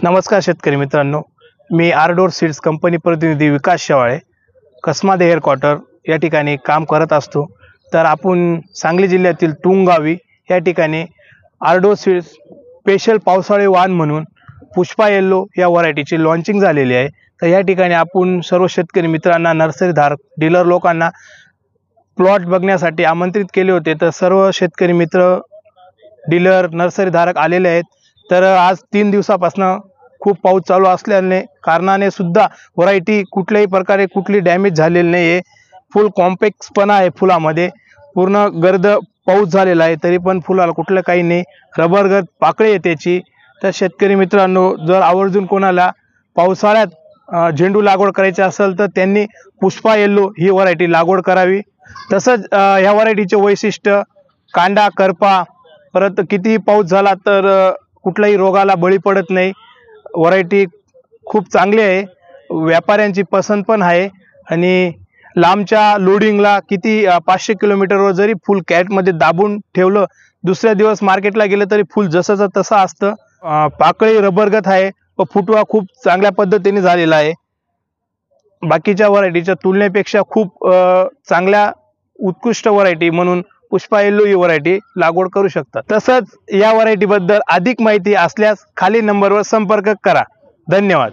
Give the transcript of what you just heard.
नमस्कार शेतकरी मित्रांनो, मी आरडोर सीड्स कंपनी प्रतिनिधी विकास शेवाळे, कसमादे हेडक्वार्टर या ठिकाणी काम करत असतो। तर आपण सांगली जिल्ह्यातील तुंग गावी या ठिकाणी आरडोर सीड्स स्पेशल पावसाळी वाण म्हणून पुष्पा येल्लो या व्हरायटीची लॉन्चिंग झालेली आहे। तर या ठिकाणी आपण सर्व शेतकरी मित्रांना, नर्सरीधारक, डीलर लोकांना प्लॉट बघण्यासाठी आमंत्रित केले होते। तर सर्व शेतकरी मित्र, डीलर, नर्सरीधारक आलेले आहेत। तर आज 3 दिवसापासून खूप पाऊस चालू असल्याने कारणाने सुद्धा व्हरायटी कुठल्याही प्रकारे कुठली डॅमेज झालेली नाही आहे। फुल कॉम्पॅक्टपणा आहे फुलामध्ये, पूर्ण गर्द पाऊस झालेला आहे तरी पण फुलाला कुठलं काही नाही, रबरगत पाकळी आहे त्याची। तर शेतकरी मित्रांनो, जर आवर्जून कोणाला पावसाळ्यात झेंडू लागवड करायची असेल तर त्यांनी पुष्पा येल्लो ही व्हरायटी लागवड करावी। तसंच ह्या व्हरायटीचे वैशिष्ट्य कांडा, करपा, परत किती पाऊस झाला तर कुठल्याही रोगाला बळी पडत नाही। व्हरायटी खूप चांगली आहे, व्यापाऱ्यांची पसंत पण आहे आणि लांबच्या लोडिंगला किती 500 किलोमीटरवर जरी फुल कॅरेटमध्ये दाबून ठेवलं, दुसऱ्या दिवस मार्केटला गेलं तरी फुल जसंच तसं असतं। पाकळी रबरगत आहे व फुटवा खूप चांगल्या पद्धतीने झालेला आहे। बाकीच्या व्हरायटीच्या तुलनेपेक्षा खूप चांगल्या उत्कृष्ट व्हरायटी म्हणून पुष्पा येल्लो ही व्हरायटी लागवड करू शकता। तसंच या व्हरायटी बद्दल अधिक माहिती असल्यास खाली नंबरवर संपर्क करा। धन्यवाद।